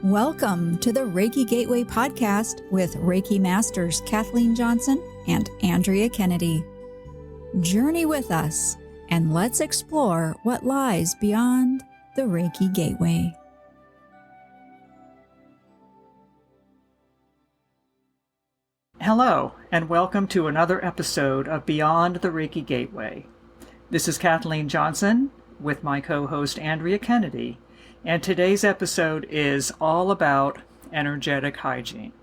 Welcome to the Reiki Gateway podcast with Reiki Masters Kathleen Johnson and Andrea Kennedy. Journey with us and let's explore what lies beyond the Reiki Gateway. Hello, and welcome to another episode of Beyond the Reiki Gateway. This is Kathleen Johnson with my co-host Andrea Kennedy, and today's episode is all about energetic hygiene.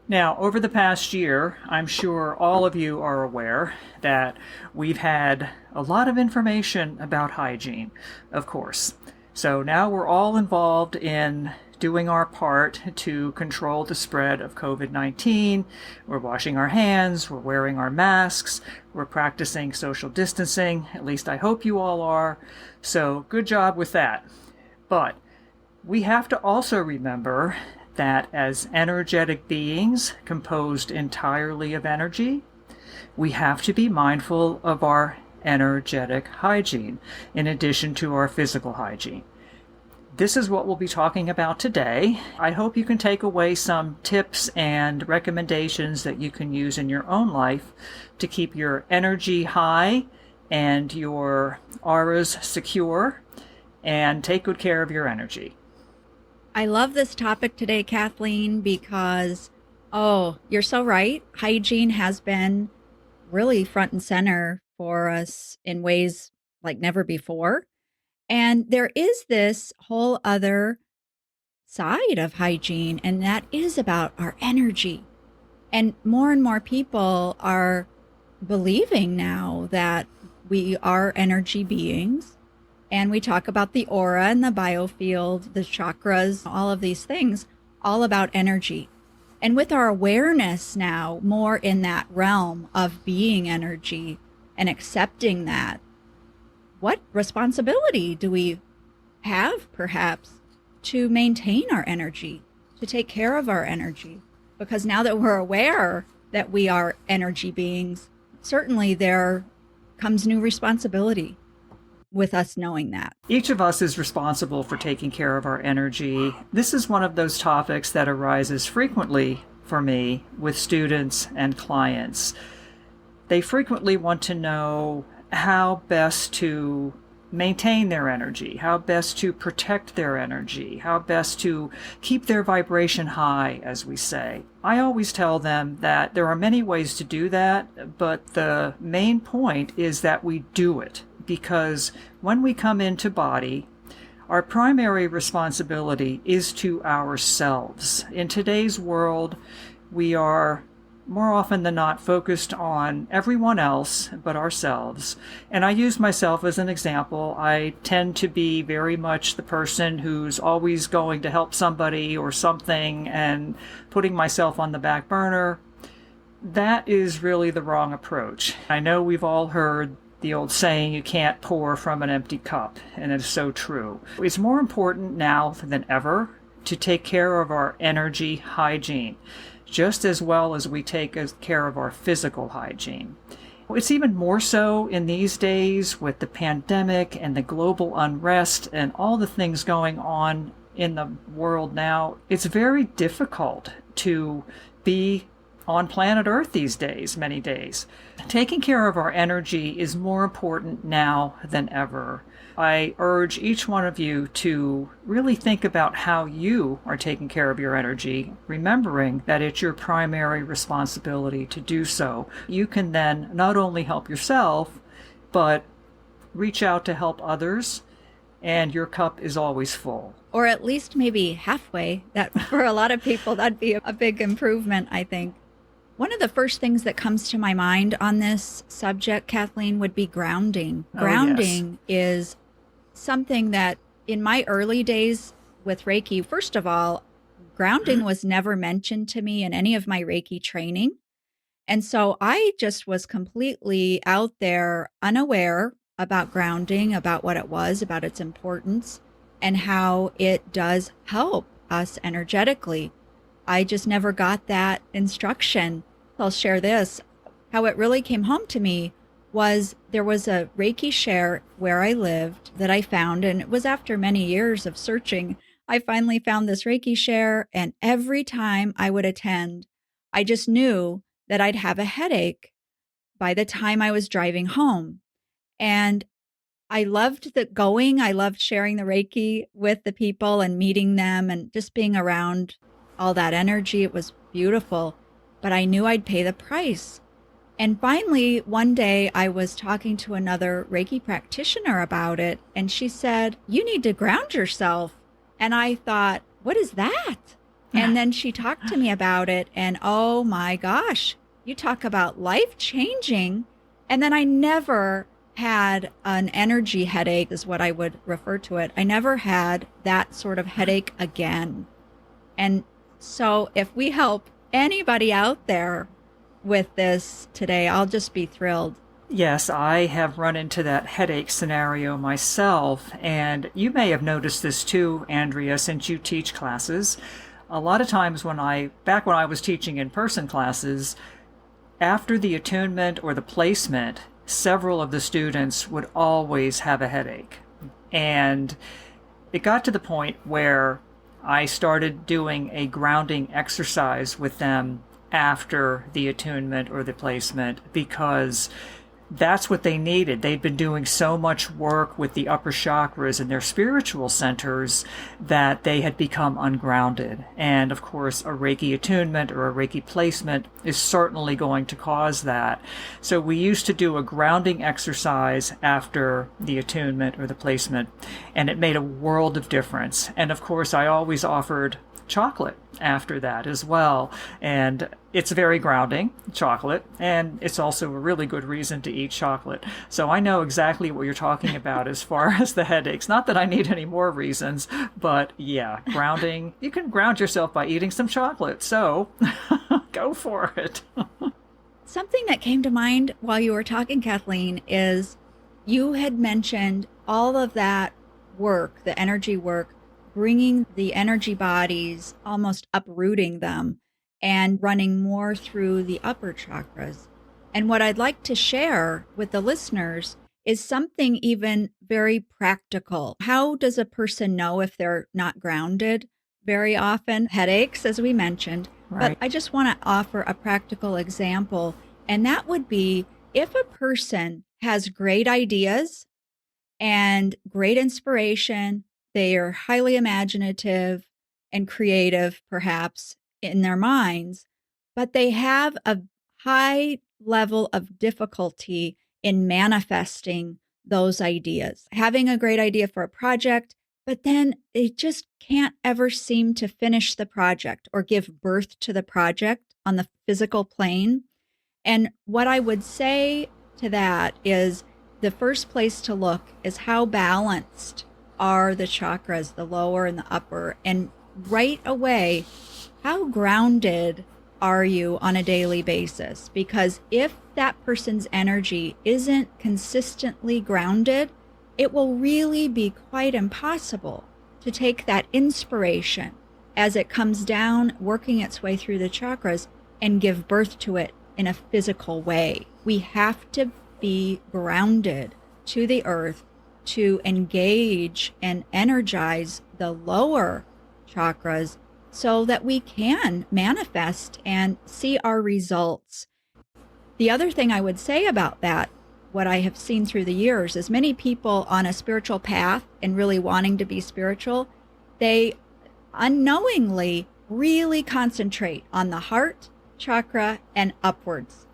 Now, over the past year, I'm sure all of you are aware that we've had a lot of information about hygiene, of course. So now we're all involved in doing our part to control the spread of COVID-19. We're washing our hands, we're wearing our masks, we're practicing social distancing, at least I hope you all are. So good job with that. But we have to also remember that as energetic beings composed entirely of energy, we have to be mindful of our energetic hygiene in addition to our physical hygiene. This is what we'll be talking about today. I hope you can take away some tips and recommendations that you can use in your own life to keep your energy high and your auras secure and take good care of your energy. I love this topic today, Kathleen, because, you're so right. Hygiene has been really front and center for us in ways like never before. And there is this whole other side of hygiene, and that is about our energy. And more people are believing now that we are energy beings. And we talk about the aura and the biofield, the chakras, all of these things, all about energy. And with our awareness now more in that realm of being energy and accepting that, what responsibility do we have, perhaps, to maintain our energy, to take care of our energy? Because now that we're aware that we are energy beings, certainly there comes new responsibility with us knowing that. Each of us is responsible for taking care of our energy. This is one of those topics that arises frequently for me with students and clients. They frequently want to know how best to maintain their energy, how best to protect their energy, how best to keep their vibration high, as we say. I always tell them that there are many ways to do that, but the main point is that we do it. Because when we come into body, our primary responsibility is to ourselves. In today's world, we are more often than not focused on everyone else but ourselves. And I use myself as an example. I tend to be very much the person who's always going to help somebody or something and putting myself on the back burner. That is really the wrong approach. I know we've all heard the old saying, you can't pour from an empty cup, and it's so true. It's more important now than ever to take care of our energy hygiene, just as well as we take care of our physical hygiene. It's even more so in these days with the pandemic and the global unrest and all the things going on in the world now. It's very difficult to be on planet Earth these days, many days. Taking care of our energy is more important now than ever. I urge each one of you to really think about how you are taking care of your energy, remembering that it's your primary responsibility to do so. You can then not only help yourself, but reach out to help others, and your cup is always full. Or at least maybe halfway. That for a lot of people, that'd be a big improvement, I think. One of the first things that comes to my mind on this subject, Kathleen, would be grounding. Grounding is something that in my early days with Reiki, first of all, grounding was never mentioned to me in any of my Reiki training. And so I just was completely out there, unaware about grounding, about what it was, about its importance, and how it does help us energetically. I just never got that instruction. I'll share this. How it really came home to me was there was a Reiki share where I lived that I found, and it was after many years of searching. I finally found this Reiki share, and every time I would attend, I just knew that I'd have a headache by the time I was driving home. And I loved the going. I loved sharing the Reiki with the people and meeting them and just being around all that energy. It was beautiful, but I knew I'd pay the price. And finally, one day I was talking to another Reiki practitioner about it, and she said, "You need to ground yourself." And I thought, what is that? And then she talked to me about it, and oh my gosh, you talk about life changing. And then I never had an energy headache, is what I would refer to it. I never had that sort of headache again. And so if we help anybody out there with this today, I'll just be thrilled. Yes, I have run into that headache scenario myself, and you may have noticed this too, Andrea, since you teach classes. A lot of times back when I was teaching in-person classes, after the attunement or the placement, several of the students would always have a headache. And it got to the point where I started doing a grounding exercise with them after the attunement or the placement, because that's what they needed. They'd been doing so much work with the upper chakras and their spiritual centers that they had become ungrounded. And of course, a Reiki attunement or a Reiki placement is certainly going to cause that. So we used to do a grounding exercise after the attunement or the placement, and it made a world of difference. And of course, I always offered chocolate after that as well. And it's very grounding, chocolate, and it's also a really good reason to eat chocolate. So I know exactly what you're talking about as far as the headaches. Not that I need any more reasons, but yeah, grounding. You can ground yourself by eating some chocolate. So go for it. Something that came to mind while you were talking, Kathleen, is you had mentioned all of that work, the energy work, bringing the energy bodies, almost uprooting them and running more through the upper chakras. And what I'd like to share with the listeners is something even very practical. How does a person know if they're not grounded? Very often, headaches, as we mentioned. Right. But I just want to offer a practical example. And that would be if a person has great ideas and great inspiration, they are highly imaginative and creative, perhaps, in their minds, but they have a high level of difficulty in manifesting those ideas. Having a great idea for a project, but then they just can't ever seem to finish the project or give birth to the project on the physical plane. And what I would say to that is the first place to look is how balanced are the chakras, the lower and the upper, and right away, how grounded are you on a daily basis? Because if that person's energy isn't consistently grounded, it will really be quite impossible to take that inspiration as it comes down, working its way through the chakras, and give birth to it in a physical way. We have to be grounded to the earth to engage and energize the lower chakras so that we can manifest and see our results. The other thing I would say about that, what I have seen through the years, is many people on a spiritual path and really wanting to be spiritual, they unknowingly really concentrate on the heart chakra and upwards.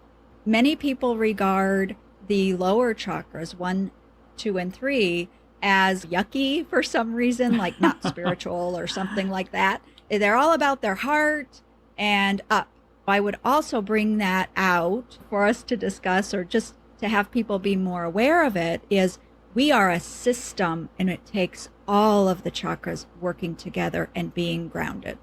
Many people regard the lower chakras, 1, 2, and 3, as yucky for some reason, like not spiritual or something like that. They're all about their heart and up. I would also bring that out for us to discuss, or just to have people be more aware of it, is we are a system, and it takes all of the chakras working together and being grounded.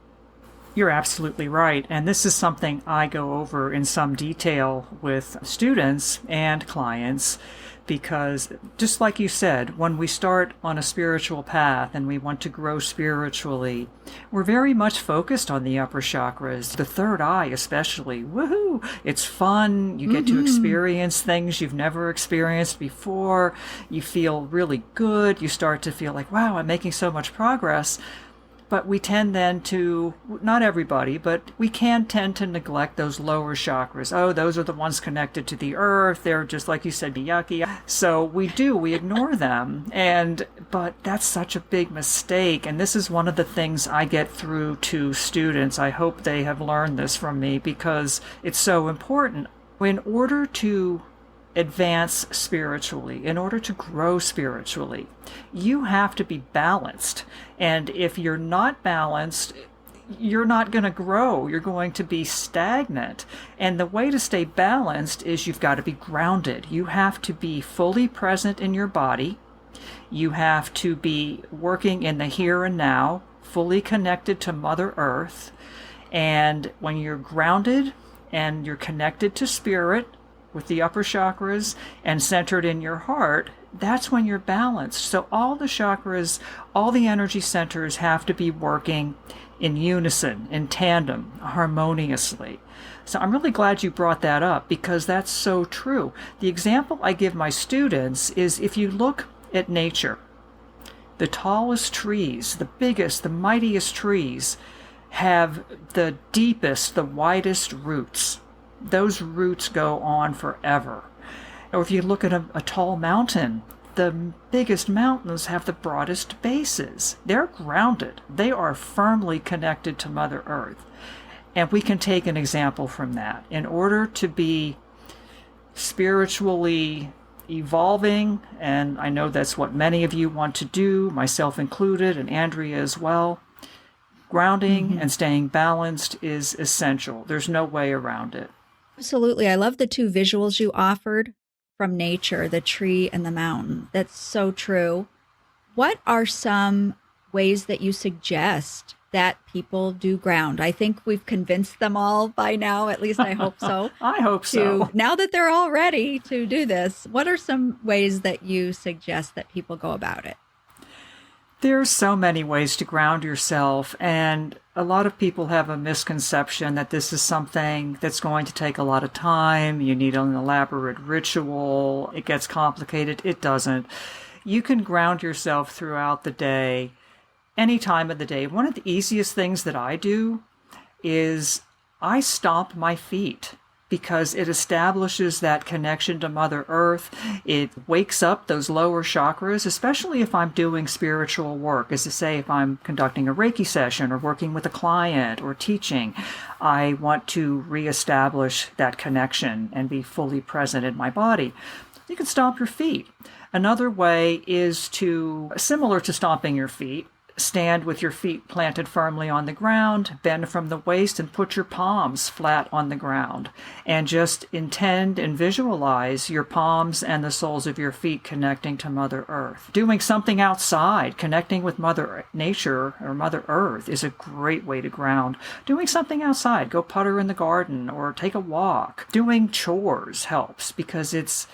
You're absolutely right. And this is something I go over in some detail with students and clients, because just like you said, when we start on a spiritual path and we want to grow spiritually, we're very much focused on the upper chakras, the third eye especially. Woohoo! It's fun. You get to experience things you've never experienced before. You feel really good. You start to feel like, wow, I'm making so much progress. But we tend then to, not everybody, but we can tend to neglect those lower chakras. Oh, those are the ones connected to the earth. They're just, like you said, yucky. So we ignore them. But that's such a big mistake. And this is one of the things I get through to students. I hope they have learned this from me because it's so important. In order to advance spiritually, in order to grow spiritually, you have to be balanced. And if you're not balanced, you're not going to grow. You're going to be stagnant. And the way to stay balanced is you've got to be grounded. You have to be fully present in your body. You have to be working in the here and now, fully connected to Mother Earth. And when you're grounded and you're connected to spirit, with the upper chakras and centered in your heart, that's when you're balanced. So all the chakras, all the energy centers have to be working in unison, in tandem, harmoniously. So I'm really glad you brought that up because that's so true. The example I give my students is if you look at nature, the tallest trees, the biggest, the mightiest trees have the deepest, the widest roots. Those roots go on forever. Or if you look at a tall mountain, the biggest mountains have the broadest bases. They're grounded. They are firmly connected to Mother Earth. And we can take an example from that. In order to be spiritually evolving, and I know that's what many of you want to do, myself included, and Andrea as well, grounding and staying balanced is essential. There's no way around it. Absolutely. I love the two visuals you offered from nature, the tree and the mountain. That's so true. What are some ways that you suggest that people do ground? I think we've convinced them all by now, at least I hope so. I hope so. Now that they're all ready to do this, what are some ways that you suggest that people go about it? There's so many ways to ground yourself, and a lot of people have a misconception that this is something that's going to take a lot of time. You need an elaborate ritual. It gets complicated. It doesn't. You can ground yourself throughout the day, any time of the day. One of the easiest things that I do is I stomp my feet, because it establishes that connection to Mother Earth. It wakes up those lower chakras, especially if I'm doing spiritual work. As to say, if I'm conducting a Reiki session or working with a client or teaching, I want to reestablish that connection and be fully present in my body. You can stomp your feet. Another way is to, similar to stomping your feet, stand with your feet planted firmly on the ground, bend from the waist, and put your palms flat on the ground. And just intend and visualize your palms and the soles of your feet connecting to Mother Earth. Doing something outside, connecting with Mother Nature or Mother Earth is a great way to ground. Doing something outside, go putter in the garden or take a walk. Doing chores helps because it's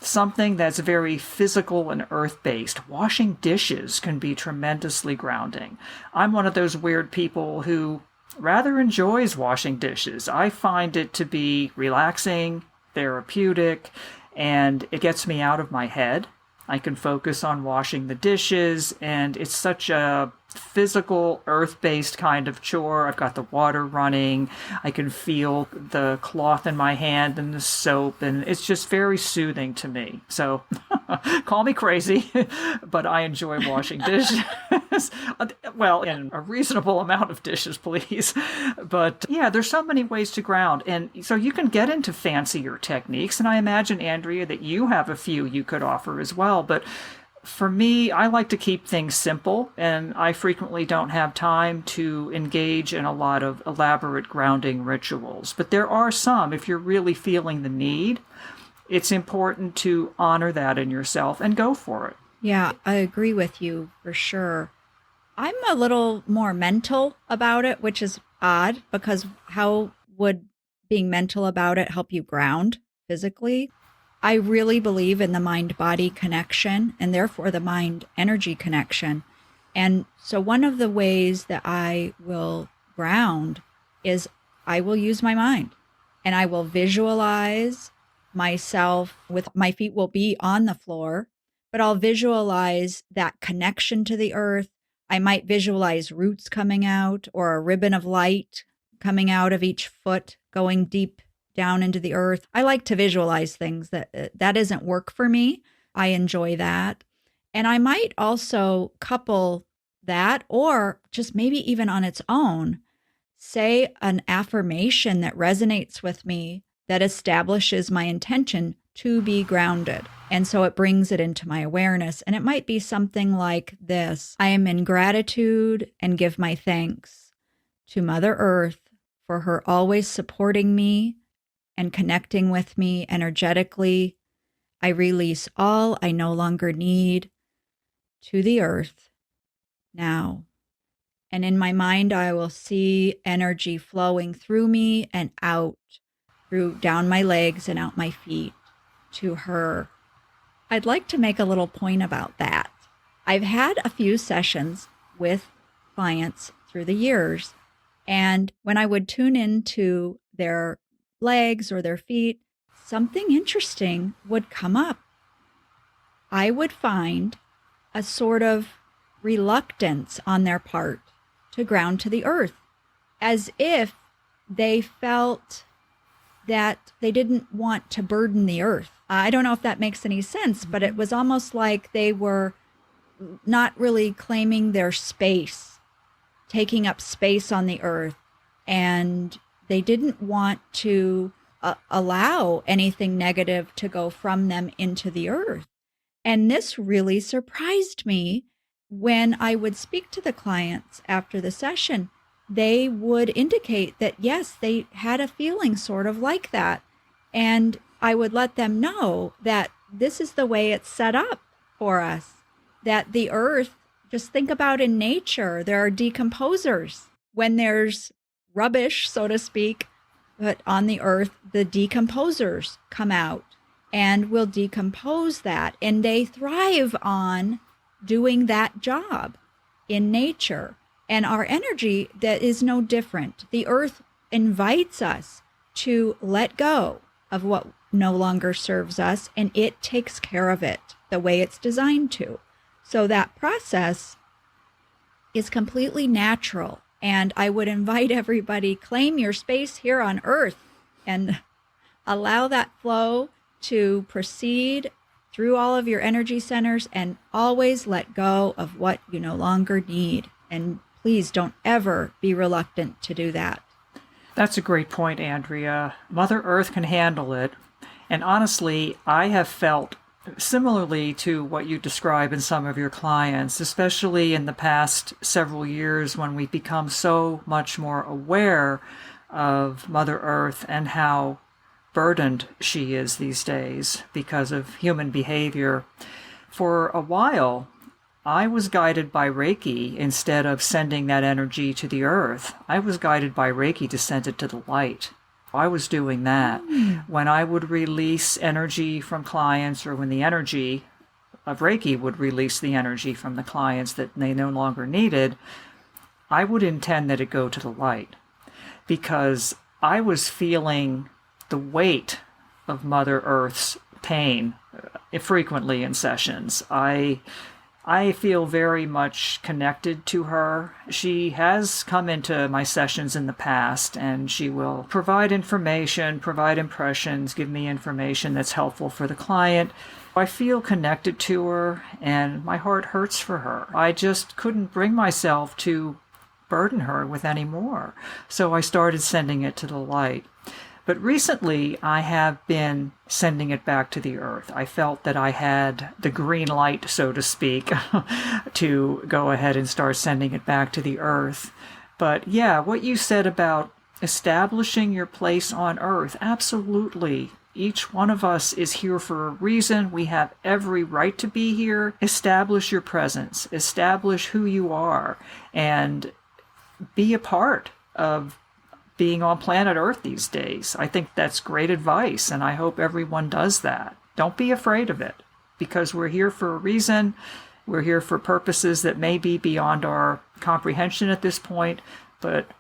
something that's very physical and earth-based. Washing dishes can be tremendously grounding. I'm one of those weird people who rather enjoys washing dishes. I find it to be relaxing, therapeutic, and it gets me out of my head. I can focus on washing the dishes, and it's such a physical, earth-based kind of chore. I've got the water running. I can feel the cloth in my hand and the soap, and it's just very soothing to me. So call me crazy, but I enjoy washing dishes. Well, in a reasonable amount of dishes, please. But yeah, there's so many ways to ground. And so you can get into fancier techniques. And I imagine, Andrea, that you have a few you could offer as well. But for me, I like to keep things simple, and I frequently don't have time to engage in a lot of elaborate grounding rituals. But there are some, if you're really feeling the need, it's important to honor that in yourself and go for it. Yeah, I agree with you for sure. I'm a little more mental about it, which is odd because how would being mental about it help you ground physically? I really believe in the mind-body connection and therefore the mind-energy connection. And so one of the ways that I will ground is I will use my mind and I will visualize myself with my feet will be on the floor, but I'll visualize that connection to the earth. I might visualize roots coming out or a ribbon of light coming out of each foot, going deep down into the earth. I like to visualize things. That doesn't work for me. I enjoy that. And I might also couple that, or just maybe even on its own, say an affirmation that resonates with me that establishes my intention to be grounded. And so it brings it into my awareness. And it might be something like this: I am in gratitude and give my thanks to Mother Earth for her always supporting me and connecting with me energetically. I release all I no longer need to the earth now. And in my mind, I will see energy flowing through me and out, through down my legs and out my feet to her. I'd like to make a little point about that. I've had a few sessions with clients through the years, and when I would tune into their legs or their feet, something interesting would come up. I would find a sort of reluctance on their part to ground to the earth, as if they felt that they didn't want to burden the earth. I don't know if that makes any sense, but it was almost like they were not really claiming their space, taking up space on the earth, and they didn't want to allow anything negative to go from them into the earth. And this really surprised me. When I would speak to the clients after the session, they would indicate that, yes, they had a feeling sort of like that. And I would let them know that this is the way it's set up for us, that the earth, just think about in nature, there are decomposers. When there's rubbish, so to speak, but on the earth, the decomposers come out and will decompose that. And they thrive on doing that job in nature. And our energy, that is no different. The earth invites us to let go of what no longer serves us, and it takes care of it the way it's designed to. So that process is completely natural. And I would invite everybody, claim your space here on earth and allow that flow to proceed through all of your energy centers, and always let go of what you no longer need. And please don't ever be reluctant to do that. That's a great point, Andrea. Mother Earth can handle it. And honestly, I have felt similarly to what you describe in some of your clients, especially in the past several years when we've become so much more aware of Mother Earth and how burdened she is these days because of human behavior. For a while, I was guided by Reiki instead of sending that energy to the earth. I was guided by Reiki to send it to the light. I was doing that. When I would release energy from clients, or when the energy of Reiki would release the energy from the clients that they no longer needed, I would intend that it go to the light, because I was feeling the weight of Mother Earth's pain frequently in sessions. I feel very much connected to her. She has come into my sessions in the past, and she will provide information, provide impressions, give me information that's helpful for the client. I feel connected to her, and my heart hurts for her. I just couldn't bring myself to burden her with any more. So I started sending it to the light. But recently, I have been sending it back to the earth. I felt that I had the green light, so to speak, to go ahead and start sending it back to the earth. But yeah, what you said about establishing your place on earth, absolutely. Each one of us is here for a reason. We have every right to be here. Establish your presence. Establish who you are. And be a part of being on planet Earth these days. I think that's great advice, and I hope everyone does that. Don't be afraid of it, because we're here for a reason. We're here for purposes that may be beyond our comprehension at this point, but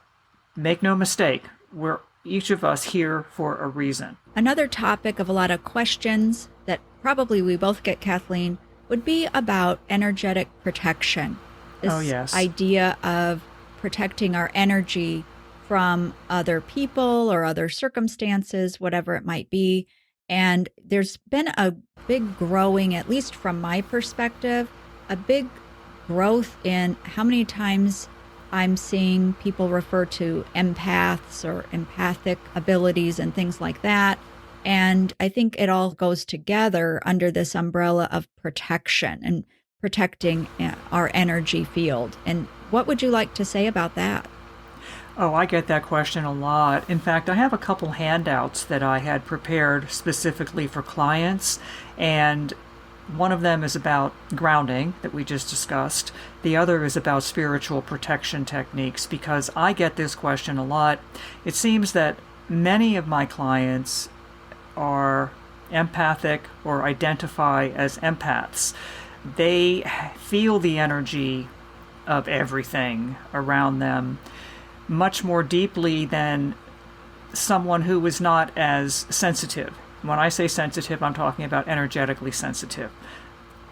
make no mistake, we're each of us here for a reason. Another topic of a lot of questions that probably we both get, Kathleen, would be about energetic protection. Oh, this yes. idea of protecting our energy from other people or other circumstances, whatever it might be. And there's been a big growing, at least from my perspective, a big growth in how many times I'm seeing people refer to empaths or empathic abilities and things like that. And I think it all goes together under this umbrella of protection and protecting our energy field. And what would you like to say about that? Oh, I get that question a lot. In fact, I have a couple handouts that I had prepared specifically for clients, and one of them is about grounding that we just discussed. The other is about spiritual protection techniques, because I get this question a lot. It seems that many of my clients are empathic or identify as empaths. They feel the energy of everything around them much more deeply than someone who is not as sensitive. When I say sensitive, I'm talking about energetically sensitive.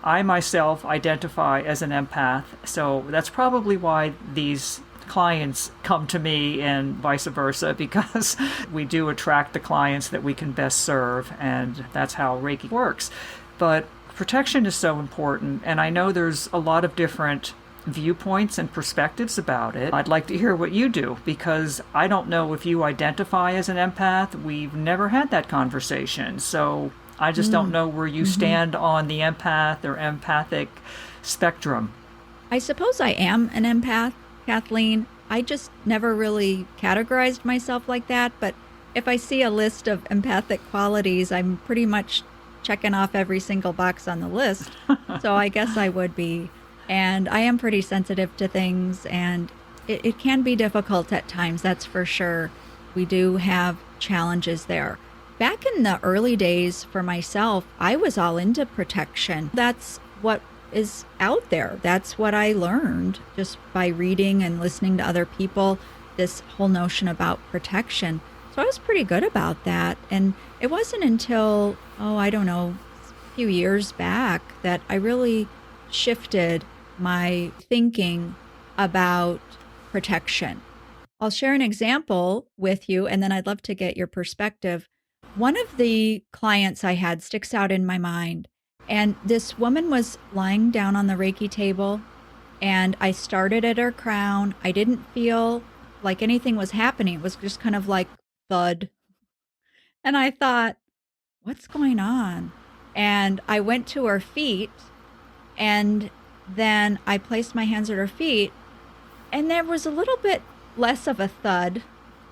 I myself identify as an empath, so that's probably why these clients come to me and vice versa, because we do attract the clients that we can best serve, and that's how Reiki works. But protection is so important, and I know there's a lot of different viewpoints and perspectives about it. I'd like to hear what you do, because I don't know if you identify as an empath. We've never had that conversation, so I just don't know where you stand on the empath or empathic spectrum. I suppose I am an empath, Kathleen. I just never really categorized myself like that, but if I see a list of empathic qualities, I'm pretty much checking off every single box on the list. So I guess I would be. And I am pretty sensitive to things, and it can be difficult at times, that's for sure. We do have challenges there. Back in the early days for myself, I was all into protection. That's what is out there. That's what I learned just by reading and listening to other people, this whole notion about protection. So I was pretty good about that. And it wasn't until, I don't know, a few years back that I really shifted my thinking about protection. I'll share an example with you, and then I'd love to get your perspective. One of the clients I had sticks out in my mind, and this woman was lying down on the Reiki table, and I started at her crown. I didn't feel like anything was happening. It was just kind of like thud. And I thought, what's going on? And I went to her feet, and then I placed my hands at her feet, and there was a little bit less of a thud.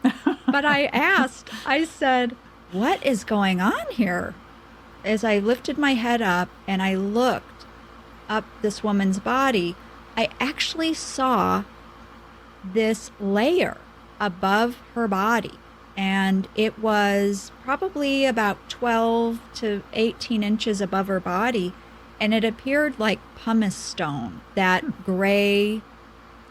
But I said, what is going on here? As I lifted my head up and I looked up this woman's body, I actually saw this layer above her body. And it was probably about 12 to 18 inches above her body. And it appeared like pumice stone, that gray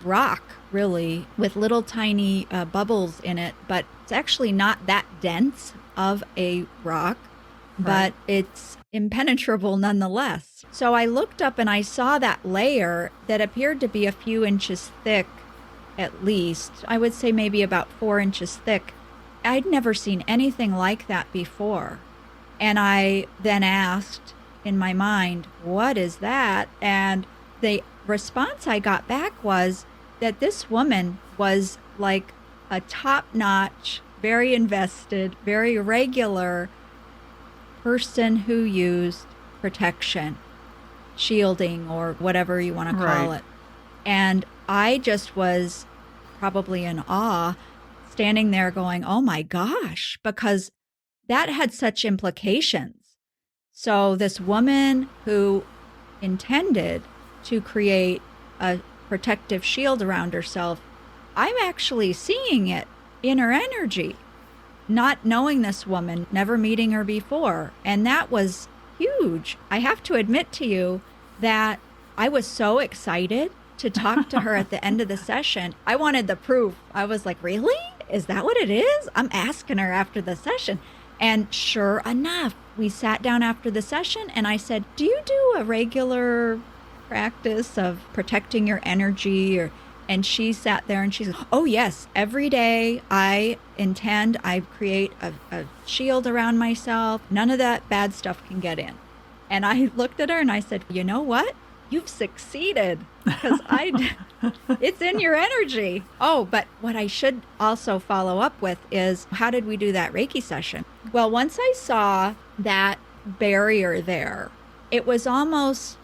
rock, really, with little tiny bubbles in it. But it's actually not that dense of a rock, but it's impenetrable nonetheless. So I looked up and I saw that layer that appeared to be a few inches thick, at least. I would say maybe about 4 inches thick. I'd never seen anything like that before. And I then asked in my mind, what is that? And the response I got back was that this woman was like a top-notch, very invested, very regular person who used protection, shielding, or whatever you want to call it. And I just was probably in awe, standing there going, oh my gosh, because that had such implications. So this woman who intended to create a protective shield around herself, I'm actually seeing it in her energy, not knowing this woman, never meeting her before. And that was huge. I have to admit to you that I was so excited to talk to her at the end of the session. I wanted the proof. I was like, really? Is that what it is? I'm asking her after the session. And sure enough, we sat down after the session and I said, do you do a regular practice of protecting your energy, and she sat there and she's, oh yes, every day I create a shield around myself. None of that bad stuff can get in. And I looked at her and I said, you know what? You've succeeded, because it's in your energy. Oh, but what I should also follow up with is, how did we do that Reiki session? Well, once I saw that barrier there, it was almost,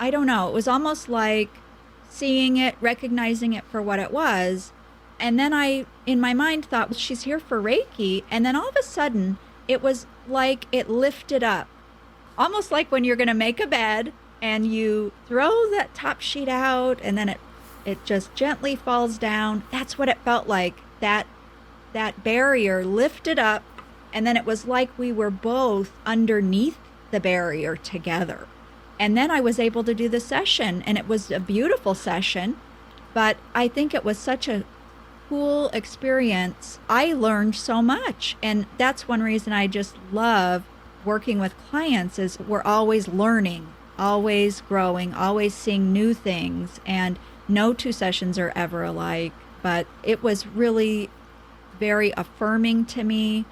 I don't know, it was almost like seeing it, recognizing it for what it was. And then I, in my mind, thought, well, she's here for Reiki. And then all of a sudden, it was like it lifted up, almost like when you're going to make a bed and you throw that top sheet out and then it just gently falls down. That's what it felt like. That barrier lifted up, and then it was like we were both underneath the barrier together. And then I was able to do the session, and it was a beautiful session, but I think it was such a cool experience. I learned so much, and that's one reason I just love working with clients, is we're always learning, always growing, always seeing new things, and no two sessions are ever alike. But it was really very affirming to me.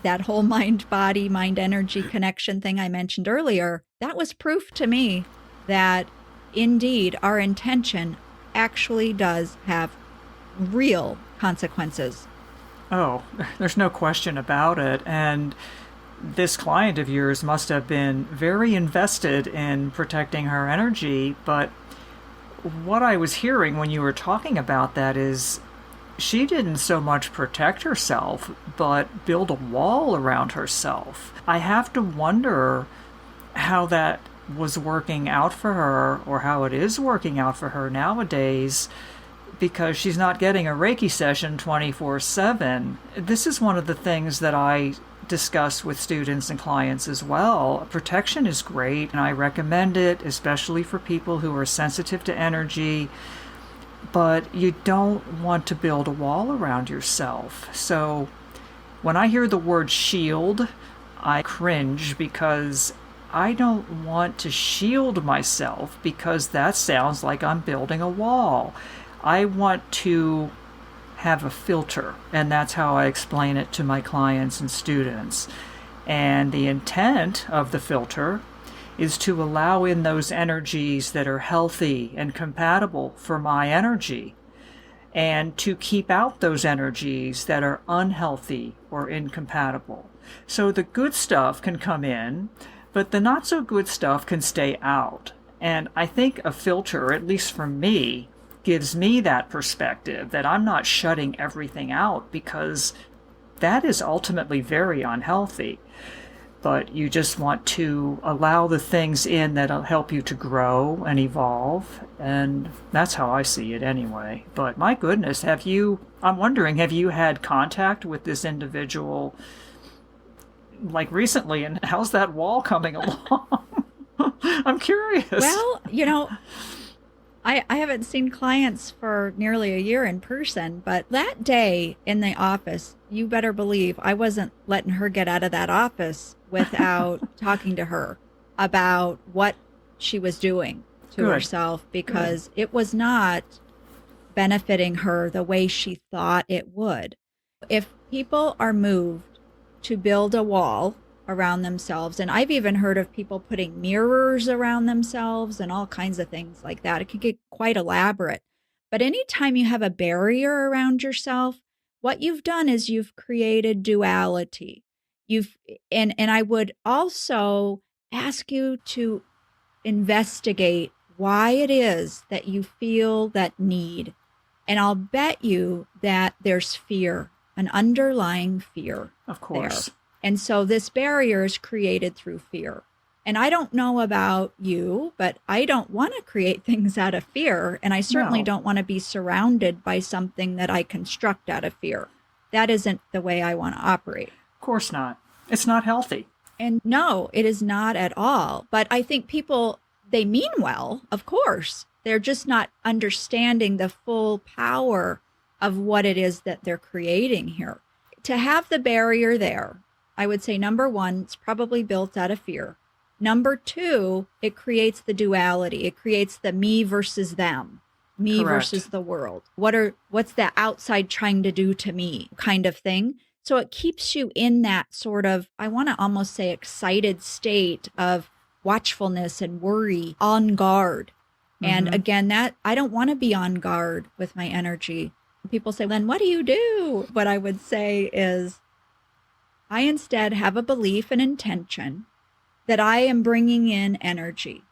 That whole mind-body, mind-energy connection thing I mentioned earlier, that was proof to me that indeed our intention actually does have real consequences. Oh, there's no question about it. And this client of yours must have been very invested in protecting her energy. But what I was hearing when you were talking about that is, she didn't so much protect herself, but build a wall around herself. I have to wonder how that was working out for her, or how it is working out for her nowadays, because she's not getting a Reiki session 24/7. This is one of the things that I discuss with students and clients as well. Protection is great, and I recommend it, especially for people who are sensitive to energy. But you don't want to build a wall around yourself. So when I hear the word shield, I cringe, because I don't want to shield myself, because that sounds like I'm building a wall. I want to have a filter, and that's how I explain it to my clients and students. And the intent of the filter is to allow in those energies that are healthy and compatible for my energy, and to keep out those energies that are unhealthy or incompatible. So the good stuff can come in, but the not so good stuff can stay out. And I think a filter, at least for me, gives me that perspective that I'm not shutting everything out, because that is ultimately very unhealthy. But you just want to allow the things in that'll help you to grow and evolve. And that's how I see it anyway. But my goodness, I'm wondering, have you had contact with this individual like recently, and how's that wall coming along? I'm curious. Well, I haven't seen clients for nearly a year in person, but that day in the office, you better believe I wasn't letting her get out of that office without talking to her about what she was doing to herself, because it was not benefiting her the way she thought it would. If people are moved to build a wall around themselves, and I've even heard of people putting mirrors around themselves and all kinds of things like that. It could get quite elaborate. But anytime you have a barrier around yourself, what you've done is you've created duality. And I would also ask you to investigate why it is that you feel that need. And I'll bet you that there's fear, an underlying fear. Of course. There. And so this barrier is created through fear. And I don't know about you, but I don't want to create things out of fear. And I certainly don't want to be surrounded by something that I construct out of fear. That isn't the way I want to operate. Of course not. It's not healthy. And no, it is not at all. But I think people, they mean well, of course. They're just not understanding the full power of what it is that they're creating here. To have the barrier there, I would say, number one, it's probably built out of fear. Number two, it creates the duality. It creates the me versus them, me Correct. versus the world. What's the outside trying to do to me kind of thing. So it keeps you in that sort of, I want to almost say, excited state of watchfulness and worry, on guard. And Mm-hmm. again, that I don't want to be on guard with my energy. People say, "Then what do you do?" What I would say is, I instead have a belief and intention that I am bringing in energy,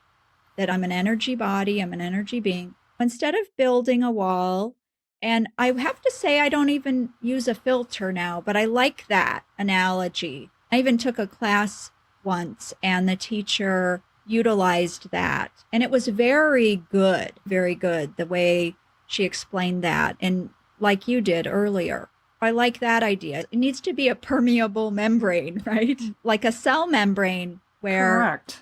that I'm an energy body, I'm an energy being. Instead of building a wall, and I have to say, I don't even use a filter now, but I like that analogy. I even took a class once, and the teacher utilized that. And it was very good, the way she explained that. And like you did earlier, I like that idea. It needs to be a permeable membrane, right? Like a cell membrane where, Correct.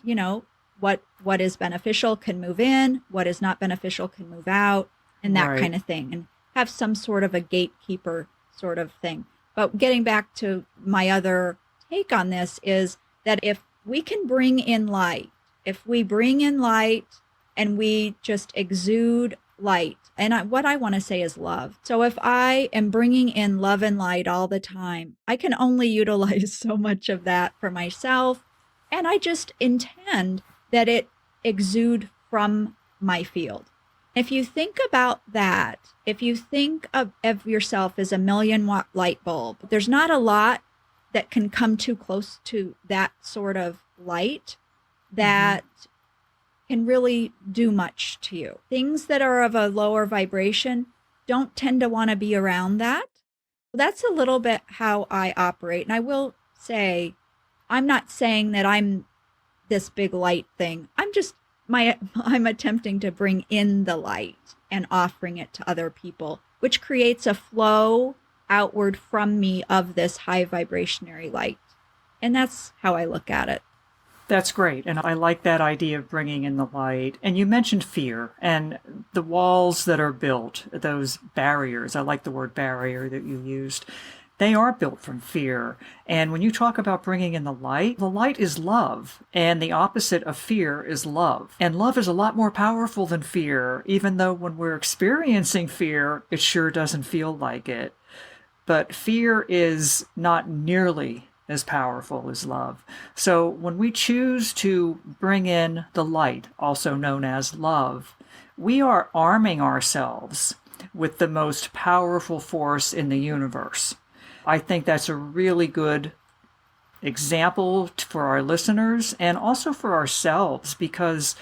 what is beneficial can move in, what is not beneficial can move out, and that Right. kind of thing, and have some sort of a gatekeeper sort of thing. But getting back to my other take on this is that if we can bring in light, if we bring in light and we just exude light, and what I want to say is love. So if I am bringing in love and light all the time, I can only utilize so much of that for myself. And I just intend that it exude from my field. If you think about that, if you think of yourself as a 1,000,000 watt light bulb, there's not a lot that can come too close to that sort of light Mm-hmm. that can really do much to you. Things that are of a lower vibration don't tend to want to be around that. That's a little bit how I operate. And I will say, I'm not saying that I'm this big light thing. I'm attempting to bring in the light and offering it to other people, which creates a flow outward from me of this high vibrationary light. And that's how I look at it. That's great. And I like that idea of bringing in the light. And you mentioned fear and the walls that are built, those barriers. I like the word barrier that you used. They are built from fear. And when you talk about bringing in the light is love. And the opposite of fear is love. And love is a lot more powerful than fear, even though when we're experiencing fear, it sure doesn't feel like it. But fear is not nearly as powerful as love. So when we choose to bring in the light, also known as love, we are arming ourselves with the most powerful force in the universe. I think that's a really good example for our listeners and also for ourselves, because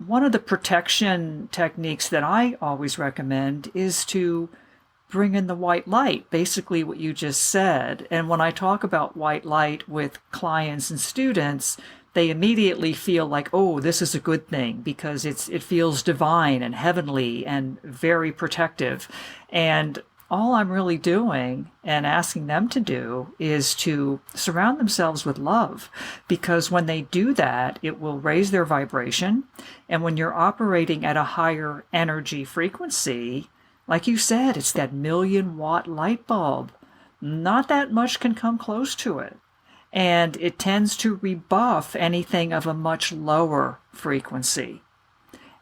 one of the protection techniques that I always recommend is to bring in the white light, basically what you just said. And when I talk about white light with clients and students, they immediately feel like, oh, this is a good thing because it feels divine and heavenly and very protective. And all I'm really doing and asking them to do is to surround themselves with love, because when they do that, it will raise their vibration. And when you're operating at a higher energy frequency, like you said, it's that 1,000,000 watt light bulb. Not that much can come close to it. And it tends to rebuff anything of a much lower frequency.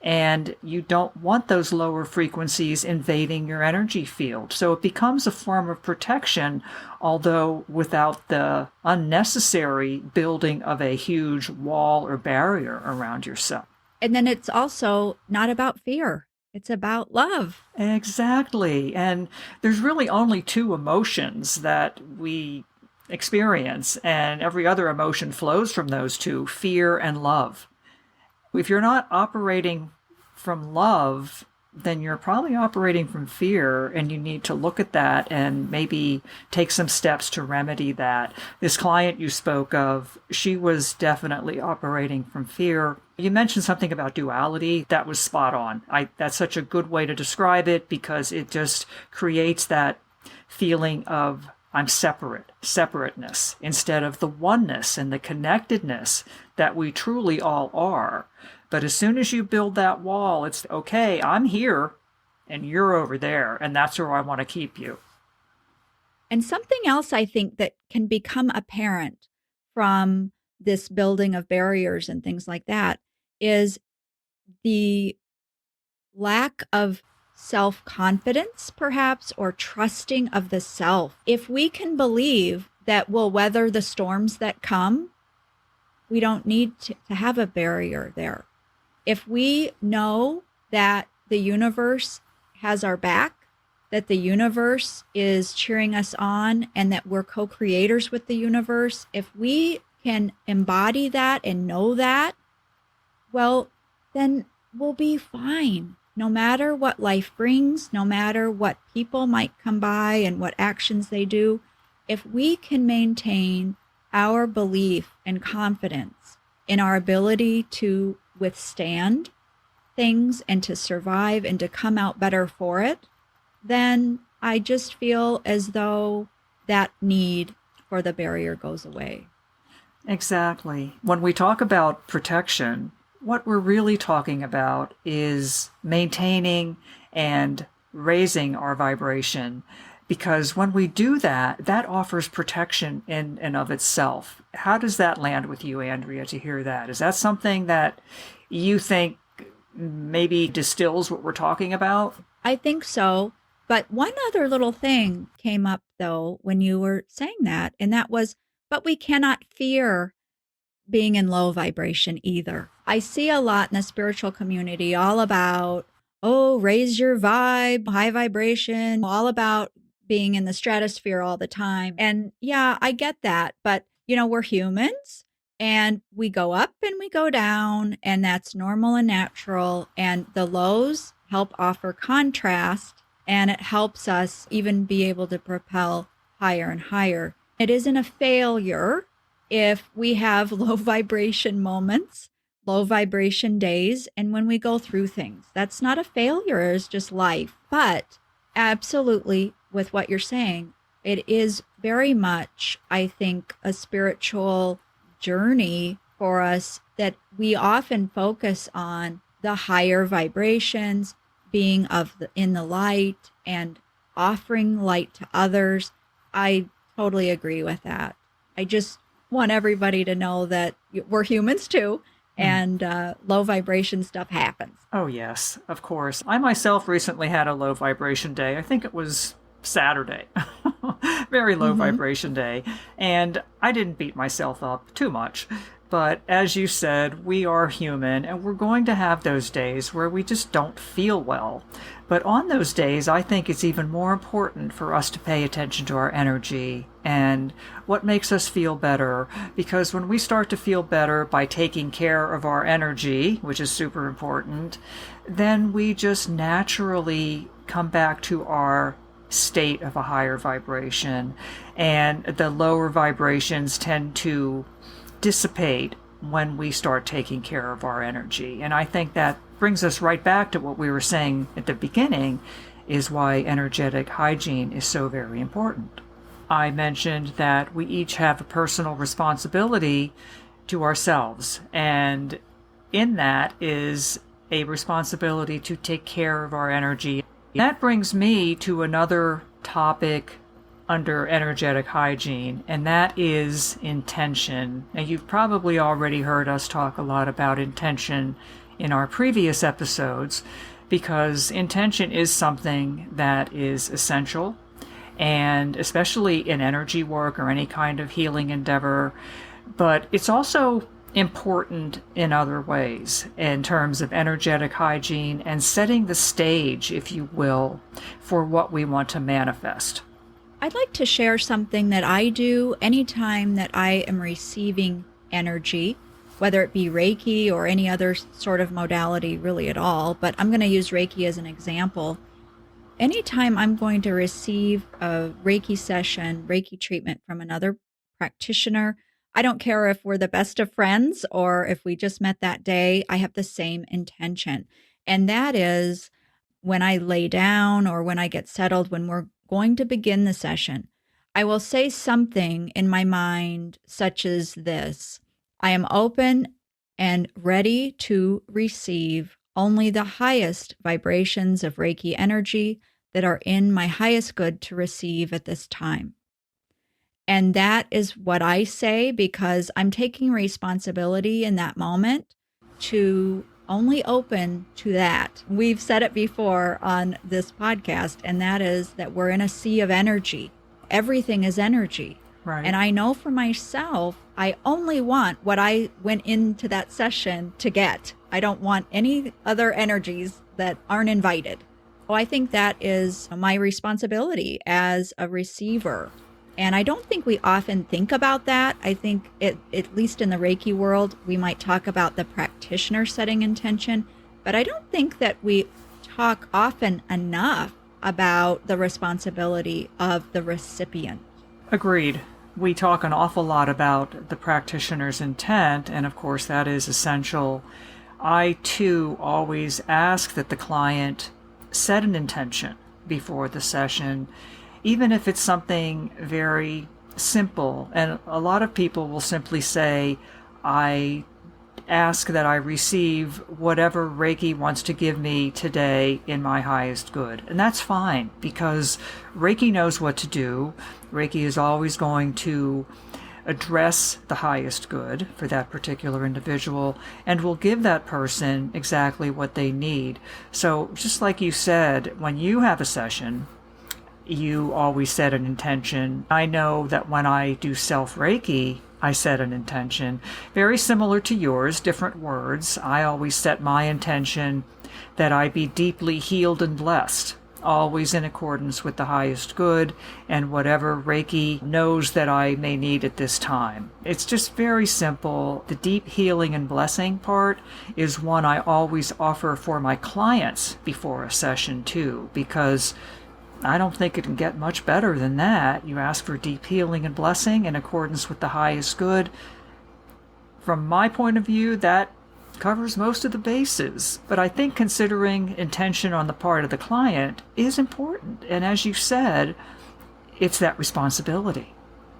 And you don't want those lower frequencies invading your energy field. So it becomes a form of protection, although without the unnecessary building of a huge wall or barrier around yourself. And then it's also not about fear, it's about love. Exactly. And there's really only two emotions that we experience, and every other emotion flows from those two: fear and love. If you're not operating from love, then you're probably operating from fear, and you need to look at that and maybe take some steps to remedy that. This client you spoke of, she was definitely operating from fear. You mentioned something about duality. That was spot on. That's such a good way to describe it, because it just creates that feeling of I'm separateness, instead of the oneness and the connectedness that we truly all are. But as soon as you build that wall, it's okay, I'm here and you're over there, and that's where I want to keep you. And something else I think that can become apparent from this building of barriers and things like that is the lack of self confidence, perhaps, or trusting of the self. If we can believe that we'll weather the storms that come, we don't need to have a barrier there. If we know that the universe has our back, that the universe is cheering us on, and that we're co creators with the universe, if we can embody that and know that, well, then we'll be fine. No matter what life brings, no matter what people might come by and what actions they do, if we can maintain our belief and confidence in our ability to withstand things and to survive and to come out better for it, then I just feel as though that need for the barrier goes away. Exactly. When we talk about protection, what we're really talking about is maintaining and raising our vibration. Because when we do that, that offers protection in and of itself. How does that land with you, Andrea, to hear that? Is that something that you think maybe distills what we're talking about? I think so. But one other little thing came up, though, when you were saying that, and that was, but we cannot fear being in low vibration either. I see a lot in the spiritual community all about, oh, raise your vibe, high vibration, all about being in the stratosphere all the time. And yeah, I get that. But, we're humans and we go up and we go down, and that's normal and natural. And the lows help offer contrast, and it helps us even be able to propel higher and higher. It isn't a failure if we have low vibration moments, low vibration days, and when we go through things. That's not a failure, it's just life. But absolutely, with what you're saying, it is very much, I think, a spiritual journey for us that we often focus on the higher vibrations, being in the light and offering light to others. I totally agree with that. I just want everybody to know that we're humans too, and low vibration stuff happens. Oh, yes, of course. I myself recently had a low vibration day. I think it was Saturday. Very low vibration day. And I didn't beat myself up too much. But as you said, we are human, and we're going to have those days where we just don't feel well. But on those days, I think it's even more important for us to pay attention to our energy and what makes us feel better. Because when we start to feel better by taking care of our energy, which is super important, then we just naturally come back to our state of a higher vibration. And the lower vibrations tend to dissipate when we start taking care of our energy. And I think that brings us right back to what we were saying at the beginning, is why energetic hygiene is so very important. I mentioned that we each have a personal responsibility to ourselves, and in that is a responsibility to take care of our energy. That brings me to another topic under energetic hygiene, and that is intention. Now, you've probably already heard us talk a lot about intention in our previous episodes, because intention is something that is essential, and especially in energy work or any kind of healing endeavor, but it's also important in other ways in terms of energetic hygiene and setting the stage, if you will, for what we want to manifest. I'd like to share something that I do anytime that I am receiving energy, whether it be Reiki or any other sort of modality really at all, but I'm going to use Reiki as an example. Anytime I'm going to receive a Reiki session, Reiki treatment from another practitioner, I don't care if we're the best of friends or if we just met that day, I have the same intention. And that is when I lay down or when I get settled, when we're going to begin the session, I will say something in my mind such as this: I am open and ready to receive only the highest vibrations of Reiki energy that are in my highest good to receive at this time. And that is what I say because I'm taking responsibility in that moment to only open to that. We've said it before on this podcast, and that is that we're in a sea of energy. Everything is energy. Right. And I know for myself, I only want what I went into that session to get. I don't want any other energies that aren't invited. So I think that is my responsibility as a receiver. And I don't think we often think about that. I think at least in the Reiki world, we might talk about the practitioner setting intention, but I don't think that we talk often enough about the responsibility of the recipient. Agreed. We talk an awful lot about the practitioner's intent, and of course that is essential. I too always ask that the client set an intention before the session, even if it's something very simple. And a lot of people will simply say, I ask that I receive whatever Reiki wants to give me today in my highest good. And that's fine, because Reiki knows what to do. Reiki is always going to address the highest good for that particular individual and will give that person exactly what they need. So just like you said, when you have a session, you always set an intention. I know that when I do self-Reiki, I set an intention. Very similar to yours, different words. I always set my intention that I be deeply healed and blessed, always in accordance with the highest good and whatever Reiki knows that I may need at this time. It's just very simple. The deep healing and blessing part is one I always offer for my clients before a session too, because I don't think it can get much better than that. You ask for deep healing and blessing in accordance with the highest good. From my point of view, that covers most of the bases. But I think considering intention on the part of the client is important. And as you said, it's that responsibility,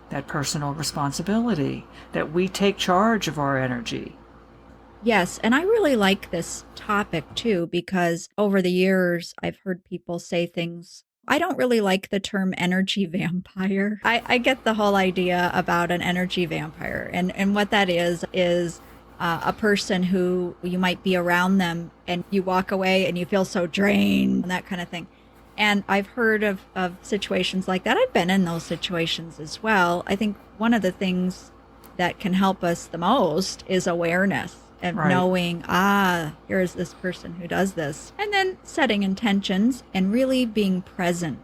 that personal responsibility, that we take charge of our energy. Yes, and I really like this topic too, because over the years, I've heard people say things. I don't really like the term energy vampire. I get the whole idea about an energy vampire. And what that is a person who you might be around them and you walk away and you feel so drained and that kind of thing. And I've heard of situations like that. I've been in those situations as well. I think one of the things that can help us the most is awareness. And Right. knowing, here's this person who does this. And then setting intentions and really being present.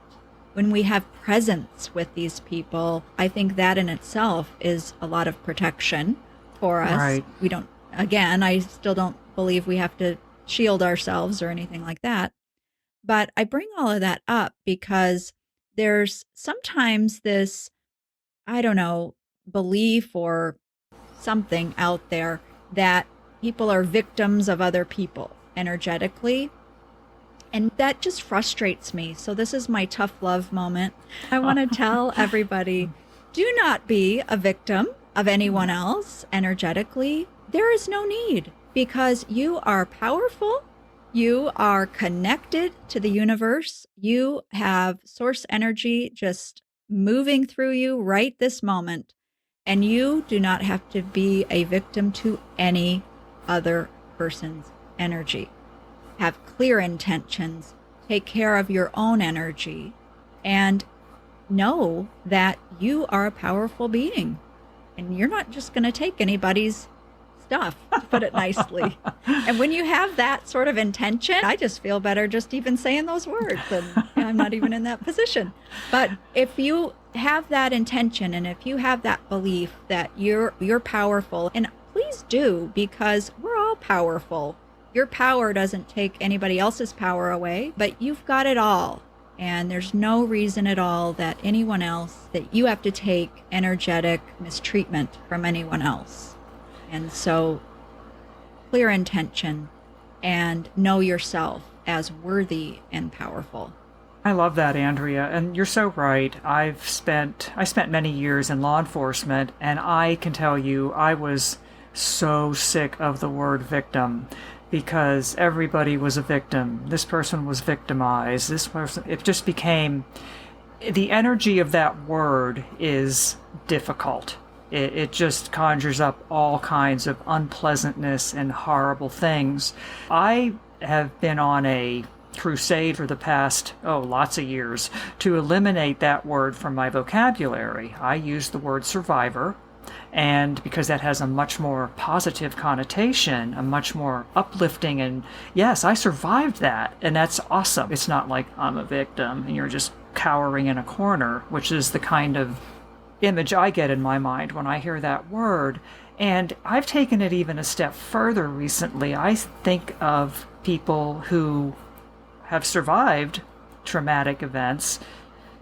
When we have presence with these people, I think that in itself is a lot of protection for us. Right. We don't, again, I still don't believe we have to shield ourselves or anything like that. But I bring all of that up because there's sometimes this, I don't know, belief or something out there that people are victims of other people energetically. And that just frustrates me. So this is my tough love moment. I want to tell everybody, do not be a victim of anyone else energetically. There is no need, because you are powerful. You are connected to the universe. You have source energy just moving through you right this moment. And you do not have to be a victim to any other person's energy. Have clear intentions, take care of your own energy, and know that you are a powerful being. And you're not just going to take anybody's stuff, to put it nicely. And when you have that sort of intention, I just feel better just even saying those words. And I'm not even in that position. But if you have that intention and if you have that belief that you're powerful, and please do, because we're all powerful. Your power doesn't take anybody else's power away, but you've got it all. And there's no reason at all that anyone else, that you have to take energetic mistreatment from anyone else. And so clear intention and know yourself as worthy and powerful. I love that, Andrea, and you're so right. I spent many years in law enforcement, and I can tell you I was so sick of the word victim, because everybody was a victim. This person was victimized. This person, it just became, the energy of that word is difficult. It just conjures up all kinds of unpleasantness and horrible things. I have been on a crusade for the past, lots of years to eliminate that word from my vocabulary. I use the word survivor, and because that has a much more positive connotation, a much more uplifting, and yes, I survived that, and that's awesome. It's not like I'm a victim and you're just cowering in a corner, which is the kind of image I get in my mind when I hear that word. And I've taken it even a step further recently. I think of people who have survived traumatic events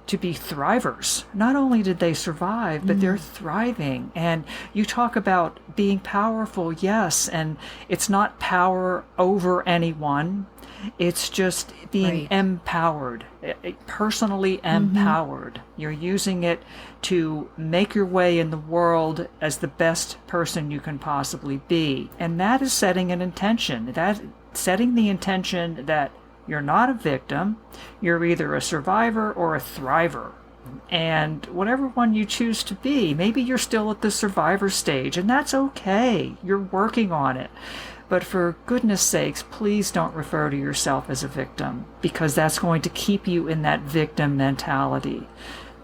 to be thrivers. Not only did they survive, but they're thriving. And you talk about being powerful, yes, and it's not power over anyone. It's just being empowered, personally empowered. You're using it to make your way in the world as the best person you can possibly be. And that is setting an intention. Setting the intention that you're not a victim, you're either a survivor or a thriver. And whatever one you choose to be, maybe you're still at the survivor stage, and that's okay. You're working on it. But for goodness sakes, please don't refer to yourself as a victim, because that's going to keep you in that victim mentality.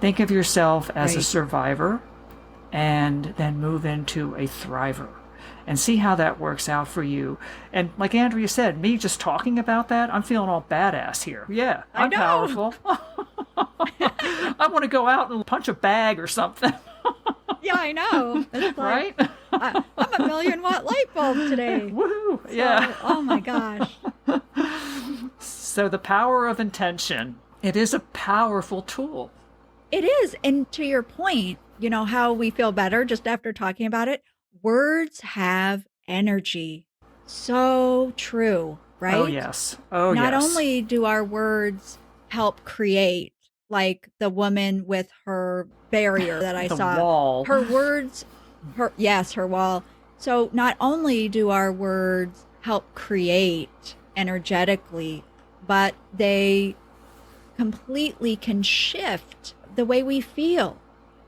Think of yourself as a survivor and then move into a thriver and see how that works out for you. And like Andrea said, me just talking about that, I'm feeling all badass here. Yeah, I'm powerful. I want to go out and punch a bag or something. Yeah, I know. It's like, right? I'm a 1,000,000-watt light bulb today. Woohoo! So, yeah. Oh my gosh. So the power of intention, it is a powerful tool. It is. And to your point, you know how we feel better just after talking about it? Words have energy. So true, right? Oh, yes. Oh, Not yes. only do our words help create, like the woman with her barrier that I the saw. wall. Her words, her wall. So not only do our words help create energetically, but they completely can shift the way we feel.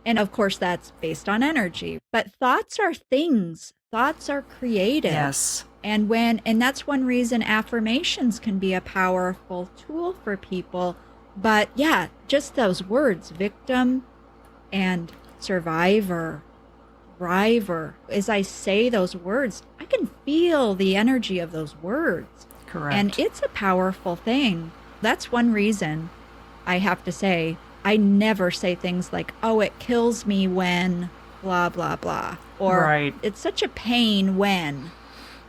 And of course, that's based on energy. But thoughts are things. Thoughts are creative. Yes. And that's one reason affirmations can be a powerful tool for people. But yeah, just those words, victim and survivor, thriver. As I say those words, I can feel the energy of those words. Correct. And it's a powerful thing. That's one reason I have to say, I never say things like, oh, it kills me when blah, blah, blah. Or it's such a pain when.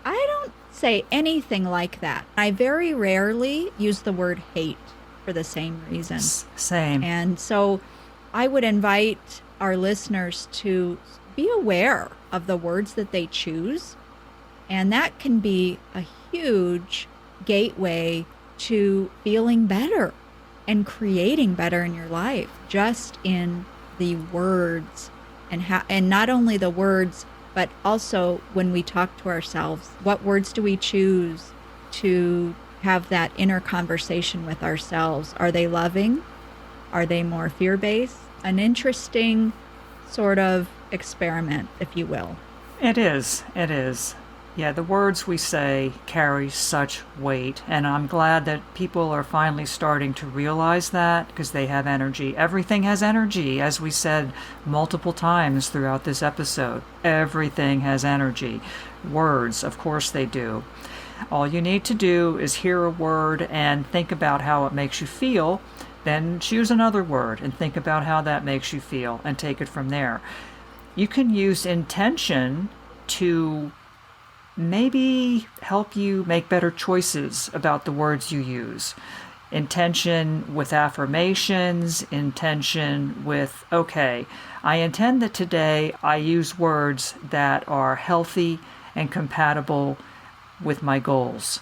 I don't say anything like that. I very rarely use the word hate for the same reason. Same. And so I would invite our listeners to be aware of the words that they choose. And that can be a huge gateway to feeling better and creating better in your life, just in the words. And not only the words, but also when we talk to ourselves, what words do we choose to have that inner conversation with ourselves? Are they loving? Are they more fear-based? An interesting sort of experiment, if you will. It is. It is. Yeah, the words we say carry such weight, and I'm glad that people are finally starting to realize that, because they have energy. Everything has energy, as we said multiple times throughout this episode. Everything has energy. Words, of course they do. All you need to do is hear a word and think about how it makes you feel, then choose another word and think about how that makes you feel, and take it from there. You can use intention to maybe help you make better choices about the words you use. Intention with affirmations, intention with, okay, I intend that today I use words that are healthy and compatible with my goals.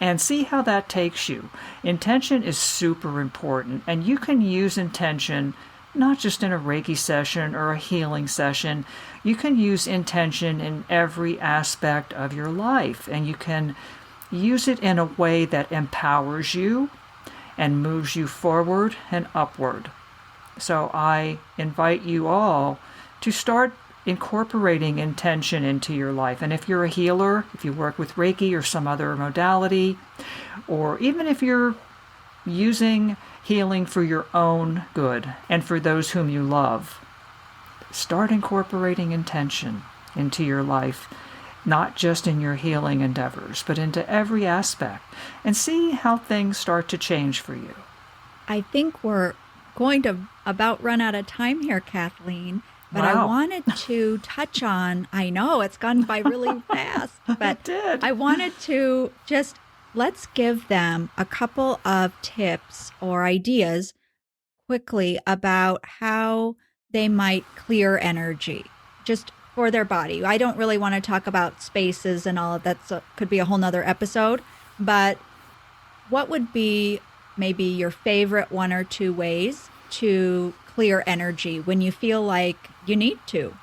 And see how that takes you. Intention is super important, and you can use intention not just in a Reiki session or a healing session. You can use intention in every aspect of your life, and you can use it in a way that empowers you and moves you forward and upward. So I invite you all to start incorporating intention into your life. And if you're a healer, if you work with Reiki or some other modality, or even if you're using healing for your own good and for those whom you love, start incorporating intention into your life, not just in your healing endeavors, but into every aspect, and see how things start to change for you. I think we're going to about run out of time here, Kathleen. But Wow. I wanted to touch on, I know it's gone by really fast, but It did. I wanted to just let's give them a couple of tips or ideas quickly about how they might clear energy just for their body. I don't really want to talk about spaces and all of that, so could be a whole nother episode, but what would be maybe your favorite one or two ways to clear energy when you feel like you need to?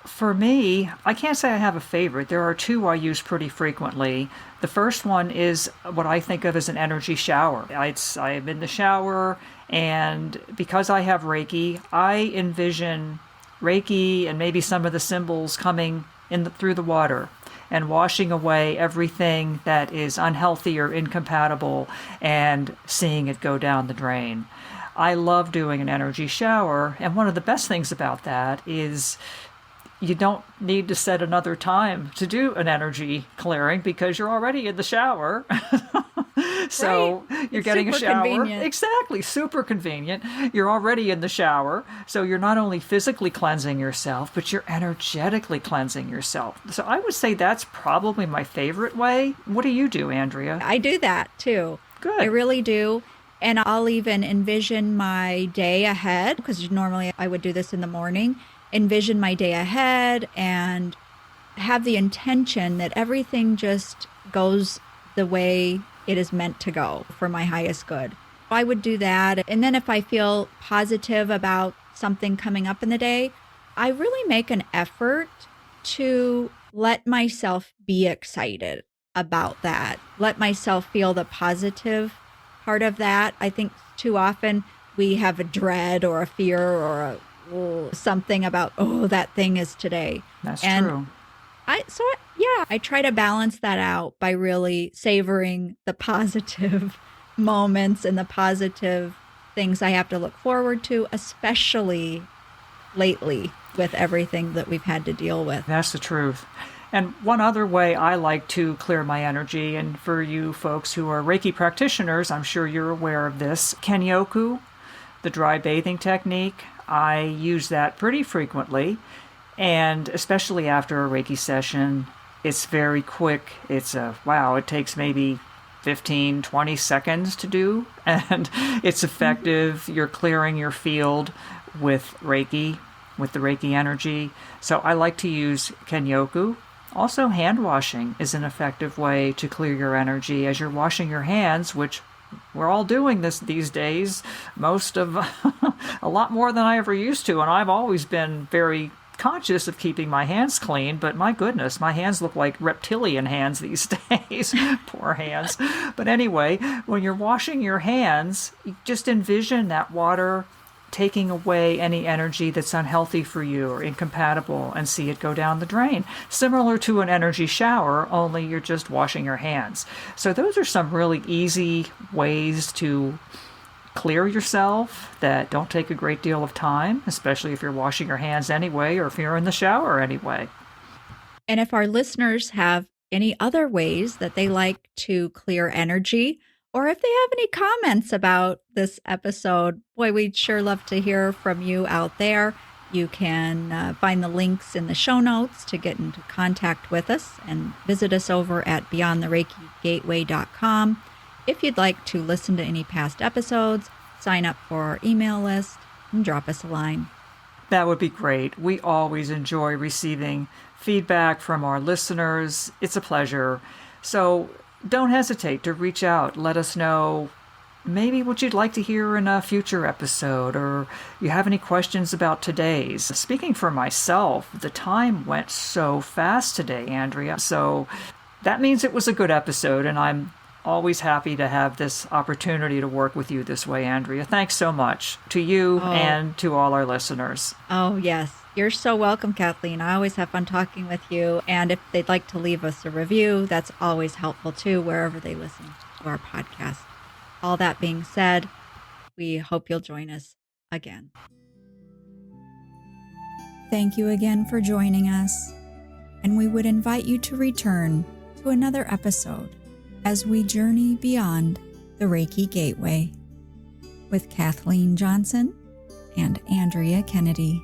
For me, I can't say I have a favorite. There are two I use pretty frequently. The first one is what I think of as an energy shower. I'm in the shower, and because I have Reiki, I envision Reiki and maybe some of the symbols coming through the water and washing away everything that is unhealthy or incompatible and seeing it go down the drain. I love doing an energy shower, and one of the best things about that is you don't need to set another time to do an energy clearing because you're already in the shower. So Right. you're It's getting a super shower. convenient. Exactly, super convenient. You're already in the shower. So you're not only physically cleansing yourself, but you're energetically cleansing yourself. So I would say that's probably my favorite way. What do you do, Andrea? I do that too. Good. I really do. And I'll even envision my day ahead, because normally I would do this in the morning, envision my day ahead and have the intention that everything just goes the way it is meant to go for my highest good. I would do that. And then if I feel positive about something coming up in the day, I really make an effort to let myself be excited about that. Let myself feel the positive part of that. I think too often we have a dread or a fear or something about, oh, that thing is today. That's And true. I try to balance that out by really savoring the positive moments and the positive things I have to look forward to, especially lately with everything that we've had to deal with. That's the truth. And one other way I like to clear my energy, and for you folks who are Reiki practitioners, I'm sure you're aware of this, Kenyoku, the dry bathing technique. I use that pretty frequently, and especially after a Reiki session, it's very quick. It takes maybe 15, 20 seconds to do, and it's effective. You're clearing your field with Reiki, with the Reiki energy. So I like to use Kenyoku. Also, hand washing is an effective way to clear your energy as you're washing your hands, which we're all doing this these days, most of a lot more than I ever used to. And I've always been very conscious of keeping my hands clean, but my goodness, my hands look like reptilian hands these days. Poor hands. But anyway, when you're washing your hands, just envision that water taking away any energy that's unhealthy for you or incompatible and see it go down the drain. Similar to an energy shower, only you're just washing your hands. So those are some really easy ways to clear yourself that don't take a great deal of time, especially if you're washing your hands anyway or if you're in the shower anyway. And if our listeners have any other ways that they like to clear energy, or if they have any comments about this episode, boy, we'd sure love to hear from you out there. You can find the links in the show notes to get into contact with us and visit us over at beyondthereikigateway.com. If you'd like to listen to any past episodes, sign up for our email list and drop us a line. That would be great. We always enjoy receiving feedback from our listeners. It's a pleasure. So don't hesitate to reach out. Let us know maybe what you'd like to hear in a future episode, or you have any questions about today's. Speaking for myself, the time went so fast today, Andrea. So that means it was a good episode, and I'm always happy to have this opportunity to work with you this way, Andrea. Thanks so much to you and to all our listeners. Oh, yes. You're so welcome, Kathleen. I always have fun talking with you. And if they'd like to leave us a review, that's always helpful too, wherever they listen to our podcast. All that being said, we hope you'll join us again. Thank you again for joining us. And we would invite you to return to another episode as we journey beyond the Reiki Gateway with Kathleen Johnson and Andrea Kennedy.